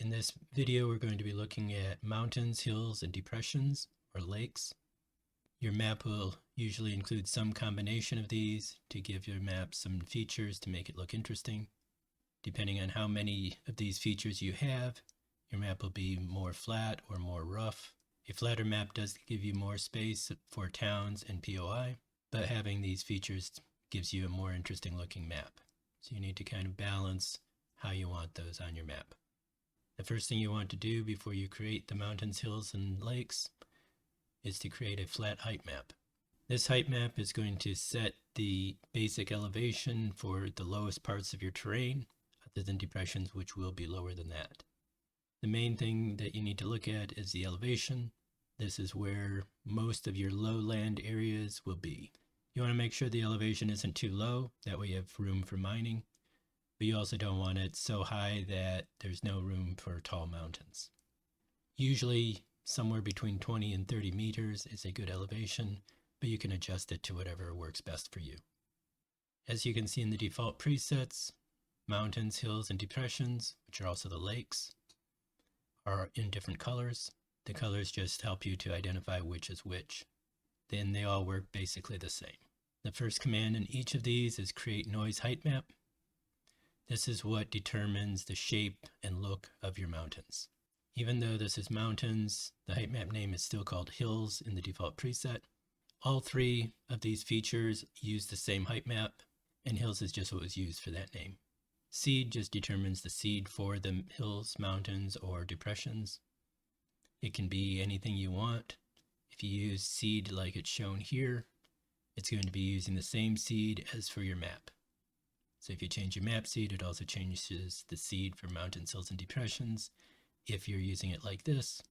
In this video, we're going to be looking at mountains, hills, and depressions, or lakes. Your map will usually include some combination of these to give your map some features to make it look interesting. Depending on how many of these features you have, your map will be more flat or more rough. A flatter map does give you more space for towns and POI, but having these features gives you a more interesting looking map. So you need to kind of balance how you want those on your map. The first thing you want to do before you create the mountains, hills, and lakes is to create a flat height map. This height map is going to set the basic elevation for the lowest parts of your terrain, other than depressions, which will be lower than that. The main thing that you need to look at is the elevation. This is where most of your lowland areas will be. You want to make sure the elevation isn't too low, that way you have room for mining. But you also don't want it so high that there's no room for tall mountains. Usually somewhere between 20 and 30 meters is a good elevation, but you can adjust it to whatever works best for you. As you can see in the default presets, mountains, hills, and depressions, which are also the lakes, are in different colors. The colors just help you to identify which is which. Then they all work basically the same. The first command in each of these is create noise height map. This is what determines the shape and look of your mountains. Even though this is mountains, the height map name is still called hills in the default preset. All three of these features use the same height map, and hills is just what was used for that name. Seed just determines the seed for the hills, mountains, or depressions. It can be anything you want. If you use seed like it's shown here, it's going to be using the same seed as for your map. So if you change your map seed, it also changes the seed for mountains, hills, and depressions if you're using it like this.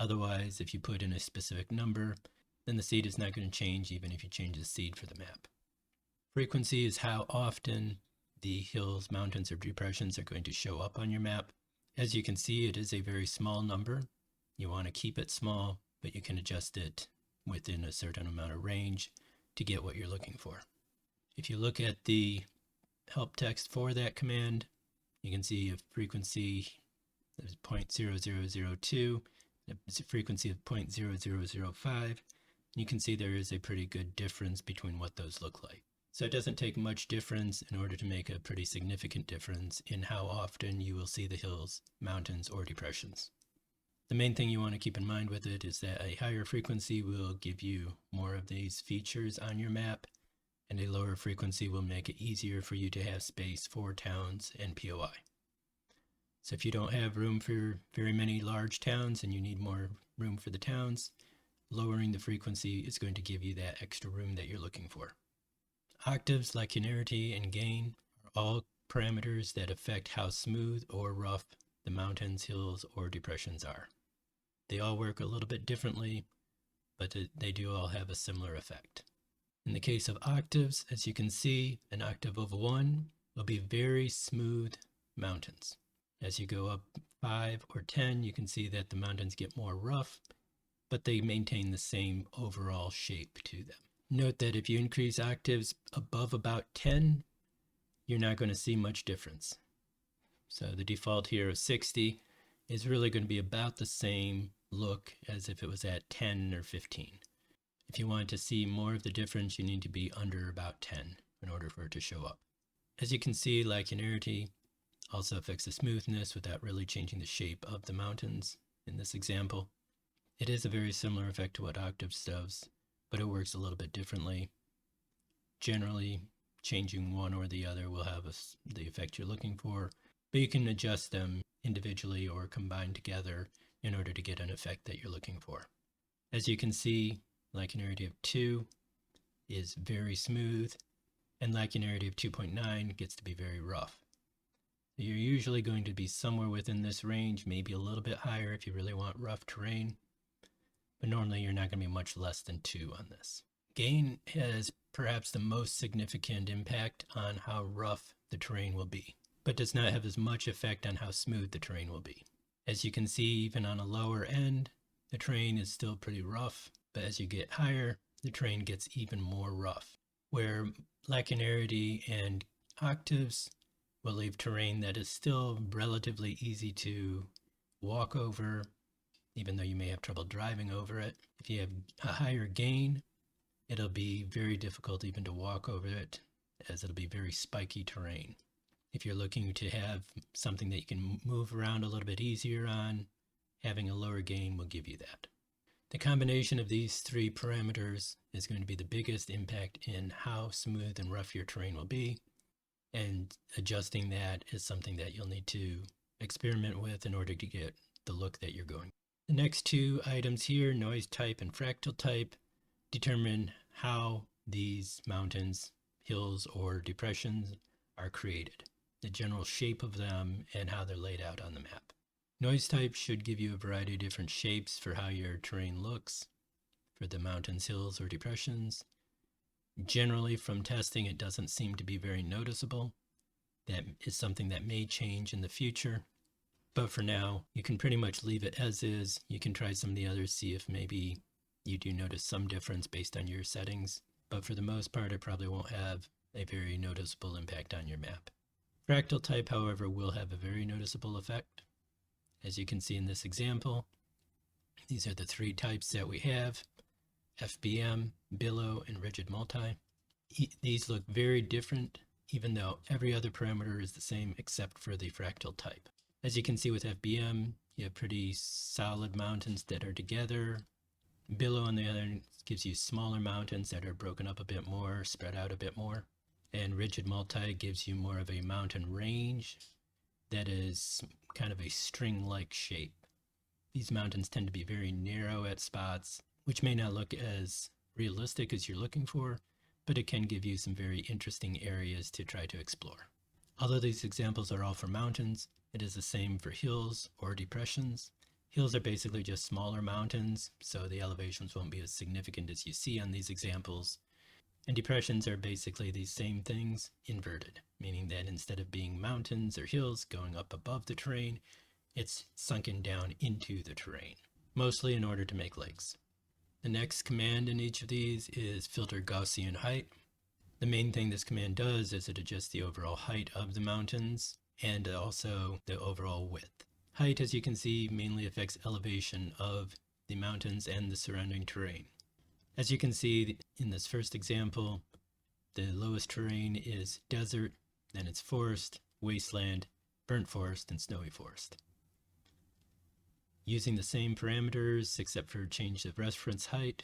Otherwise, if you put in a specific number, then the seed is not going to change even if you change the seed for the map. Frequency is how often the hills, mountains, or depressions are going to show up on your map. As you can see, it is a very small number. You want to keep it small, but you can adjust it within a certain amount of range to get what you're looking for. If you look at the help text for that command, you can see a frequency of 0.0002, a frequency of 0.0005. You can see there is a pretty good difference between what those look like. So it doesn't take much difference in order to make a pretty significant difference in how often you will see the hills, mountains, or depressions. The main thing you want to keep in mind with it is that a higher frequency will give you more of these features on your map, and a lower frequency will make it easier for you to have space for towns and POI. So if you don't have room for very many large towns and you need more room for the towns, lowering the frequency is going to give you that extra room that you're looking for. Octaves, linearity, and gain are all parameters that affect how smooth or rough the mountains, hills, or depressions are. They all work a little bit differently, but they do all have a similar effect. In the case of octaves, as you can see, an octave of 1 will be very smooth mountains. As you go up 5 or 10, you can see that the mountains get more rough, but they maintain the same overall shape to them. Note that if you increase octaves above about 10, you're not going to see much difference. So the default here of 60 is really going to be about the same look as if it was at 10 or 15. If you want to see more of the difference, you need to be under about 10 in order for it to show up. As you can see, linearity also affects the smoothness without really changing the shape of the mountains in this example. It is a very similar effect to what octaves does, but it works a little bit differently. Generally, changing one or the other will have the effect you're looking for, but you can adjust them individually or combine together in order to get an effect that you're looking for. As you can see, linearity of 2 is very smooth, and linearity of 2.9 gets to be very rough. You're usually going to be somewhere within this range, maybe a little bit higher if you really want rough terrain, but normally you're not going to be much less than 2 on this. Gain has perhaps the most significant impact on how rough the terrain will be, but does not have as much effect on how smooth the terrain will be. As you can see, even on a lower end, the terrain is still pretty rough, but as you get higher, the terrain gets even more rough, where linearity and octaves will leave terrain that is still relatively easy to walk over, even though you may have trouble driving over it. If you have a higher gain, it'll be very difficult even to walk over it, as it'll be very spiky terrain. If you're looking to have something that you can move around a little bit easier on, having a lower gain will give you that. The combination of these three parameters is going to be the biggest impact in how smooth and rough your terrain will be, and adjusting that is something that you'll need to experiment with in order to get the look that you're going. The next two items here, noise type and fractal type, determine how these mountains, hills, or depressions are created, the general shape of them, and how they're laid out on the map. Noise type should give you a variety of different shapes for how your terrain looks for the mountains, hills, or depressions. Generally, from testing, it doesn't seem to be very noticeable. That is something that may change in the future. But for now, you can pretty much leave it as is. You can try some of the others, see if maybe you do notice some difference based on your settings. But for the most part, it probably won't have a very noticeable impact on your map. Fractal type, however, will have a very noticeable effect. As you can see in this example, these are the three types that we have: FBM, billow, and rigid multi. These look very different, even though every other parameter is the same except for the fractal type. As you can see with FBM, you have pretty solid mountains that are together. Billow, on the other hand, gives you smaller mountains that are broken up a bit more, spread out a bit more. And rigid multi gives you more of a mountain range that is kind of a string-like shape. These mountains tend to be very narrow at spots, which may not look as realistic as you're looking for, but it can give you some very interesting areas to try to explore. Although these examples are all for mountains, it is the same for hills or depressions. Hills are basically just smaller mountains, so the elevations won't be as significant as you see on these examples. And depressions are basically these same things inverted, meaning that instead of being mountains or hills going up above the terrain, it's sunken down into the terrain, mostly in order to make lakes. The next command in each of these is filter Gaussian height. The main thing this command does is it adjusts the overall height of the mountains and also the overall width. Height, as you can see, mainly affects elevation of the mountains and the surrounding terrain. As you can see in this first example, the lowest terrain is desert, then it's forest, wasteland, burnt forest, and snowy forest. Using the same parameters except for change of reference height,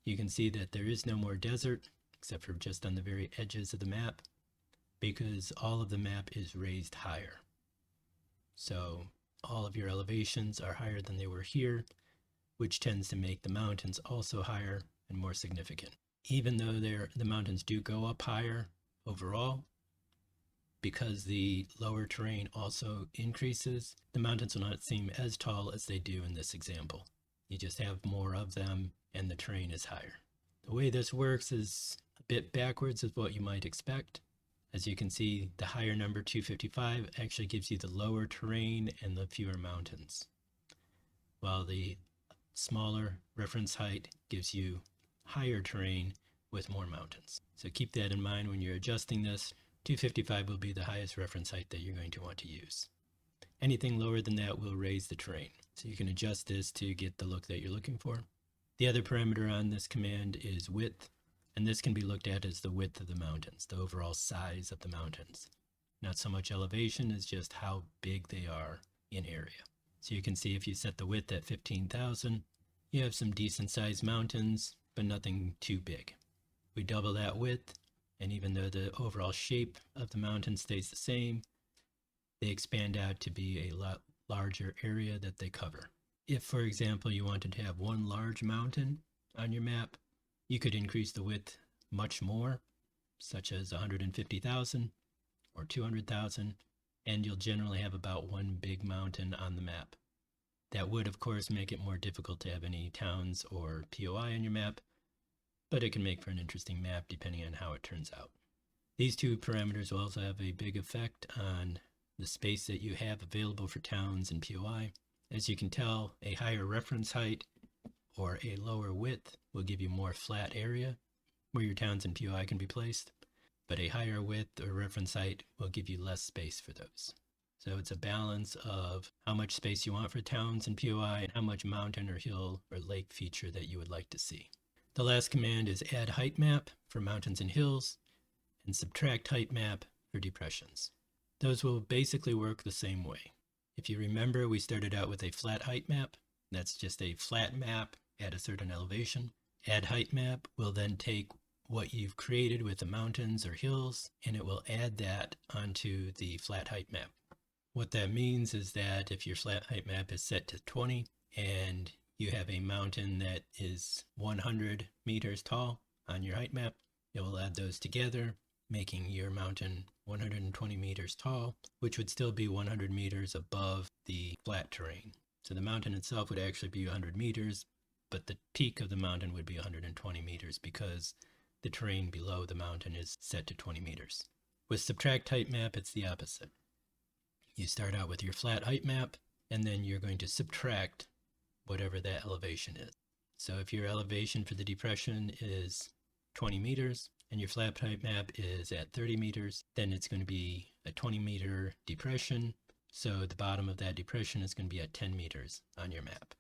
you can see that there is no more desert except for just on the very edges of the map, because all of the map is raised higher. So all of your elevations are higher than they were here, which tends to make the mountains also higher and more significant. Even though the mountains do go up higher overall, because the lower terrain also increases, the mountains will not seem as tall as they do in this example. You just have more of them and the terrain is higher. The way this works is a bit backwards of what you might expect. As you can see, the higher number 255 actually gives you the lower terrain and the fewer mountains, while the smaller reference height gives you higher terrain with more mountains. So keep that in mind when you're adjusting this. 255 will be the highest reference height that you're going to want to use. Anything lower than that will raise the terrain. So you can adjust this to get the look that you're looking for. The other parameter on this command is width, and this can be looked at as the width of the mountains, the overall size of the mountains. Not so much elevation as just how big they are in area. So you can see if you set the width at 15,000, you have some decent sized mountains, but nothing too big. We double that width, and even though the overall shape of the mountain stays the same, they expand out to be a lot larger area that they cover. If, for example, you wanted to have one large mountain on your map, you could increase the width much more, such as 150,000 or 200,000, and you'll generally have about one big mountain on the map. That would, of course, make it more difficult to have any towns or POI on your map, but it can make for an interesting map depending on how it turns out. These two parameters will also have a big effect on the space that you have available for towns and POI. As you can tell, a higher reference height or a lower width will give you more flat area where your towns and POI can be placed. but a higher width or reference height will give you less space for those. So it's a balance of how much space you want for towns and POI and how much mountain or hill or lake feature that you would like to see. The last command is add height map for mountains and hills and subtract height map for depressions. Those will basically work the same way. If you remember, we started out with a flat height map. That's just a flat map at a certain elevation. Add height map will then take what you've created with the mountains or hills, and it will add that onto the flat height map. What that means is that if your flat height map is set to 20 and you have a mountain that is 100 meters tall on your height map, it will add those together, making your mountain 120 meters tall, which would still be 100 meters above the flat terrain. So the mountain itself would actually be 100 meters, but the peak of the mountain would be 120 meters because the terrain below the mountain is set to 20 meters. With subtract height map, it's the opposite. You start out with your flat height map, and then you're going to subtract whatever that elevation is. So if your elevation for the depression is 20 meters and your flat height map is at 30 meters, then it's going to be a 20-meter depression. So the bottom of that depression is going to be at 10 meters on your map.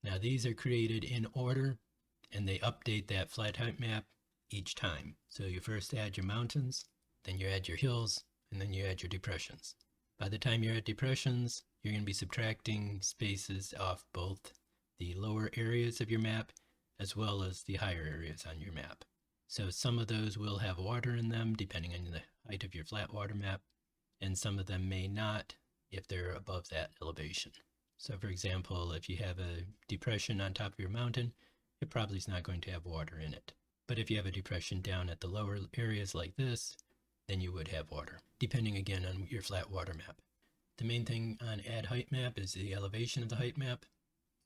Now these are created in order, and they update that flat height map each time. So you first add your mountains, then you add your hills, and then you add your depressions. By the time you're at depressions, you're going to be subtracting spaces off both the lower areas of your map as well as the higher areas on your map. So some of those will have water in them depending on the height of your flat water map, and some of them may not if they're above that elevation. So for example, if you have a depression on top of your mountain, it probably is not going to have water in it. But if you have a depression down at the lower areas like this, then you would have water, depending again on your flat water map. The main thing on add height map is the elevation of the height map.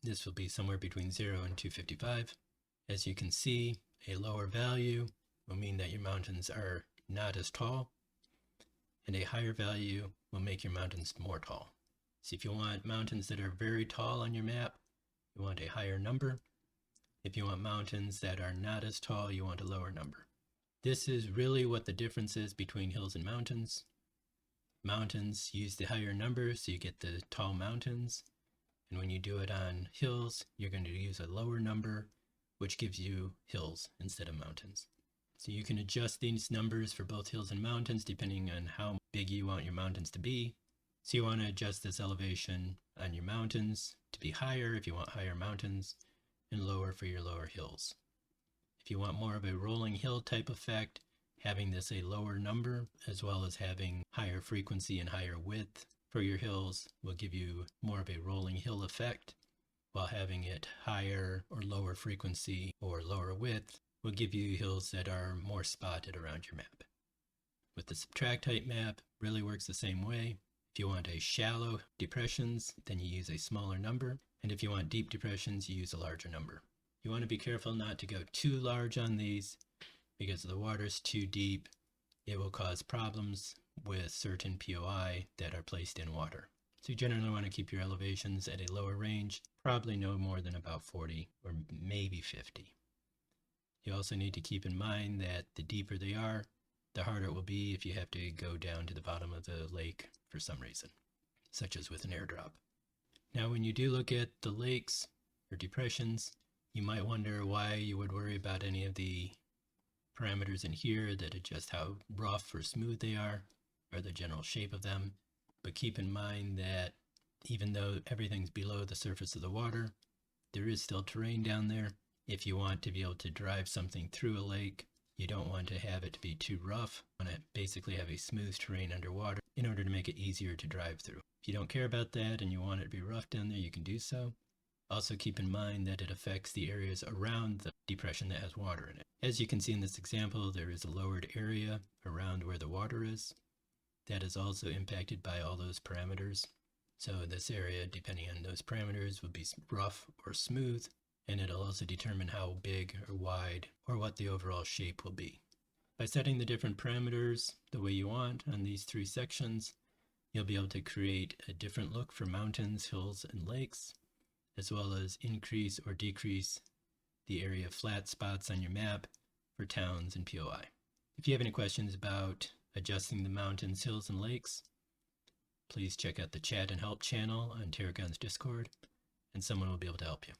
This will be somewhere between 0 and 255. As you can see, a lower value will mean that your mountains are not as tall, and a higher value will make your mountains more tall. So if you want mountains that are very tall on your map, you want a higher number. If you want mountains that are not as tall, you want a lower number. This is really what the difference is between hills and mountains. Mountains use the higher number, so you get the tall mountains. And when you do it on hills, you're going to use a lower number, which gives you hills instead of mountains. So you can adjust these numbers for both hills and mountains depending on how big you want your mountains to be. So you want to adjust this elevation on your mountains to be higher if you want higher mountains, and lower for your lower hills. If you want more of a rolling hill type effect, having this a lower number as well as having higher frequency and higher width for your hills will give you more of a rolling hill effect, while having it higher or lower frequency or lower width will give you hills that are more spotted around your map. With the subtract height map, really works the same way. If you want a shallow depressions, then you use a smaller number, and if you want deep depressions, you use a larger number. You want to be careful not to go too large on these, because if the water's too deep, it will cause problems with certain POI that are placed in water. So you generally want to keep your elevations at a lower range, probably no more than about 40 or maybe 50. You also need to keep in mind that the deeper they are, the harder it will be if you have to go down to the bottom of the lake for some reason, such as with an airdrop. Now, when you do look at the lakes or depressions, you might wonder why you would worry about any of the parameters in here that adjust how rough or smooth they are, or the general shape of them. But keep in mind that even though everything's below the surface of the water, there is still terrain down there. If you want to be able to drive something through a lake, you don't want to have it to be too rough. You want to basically have a smooth terrain underwater in order to make it easier to drive through. If you don't care about that and you want it to be rough down there, you can do so. Also keep in mind that it affects the areas around the depression that has water in it. As you can see in this example, there is a lowered area around where the water is. That is also impacted by all those parameters. So this area, depending on those parameters, will be rough or smooth, and it'll also determine how big or wide or what the overall shape will be. By setting the different parameters the way you want on these three sections, you'll be able to create a different look for mountains, hills, and lakes, as well as increase or decrease the area of flat spots on your map for towns and POI. If you have any questions about adjusting the mountains, hills, and lakes, please check out the chat and help channel on Teragon's Discord, and someone will be able to help you.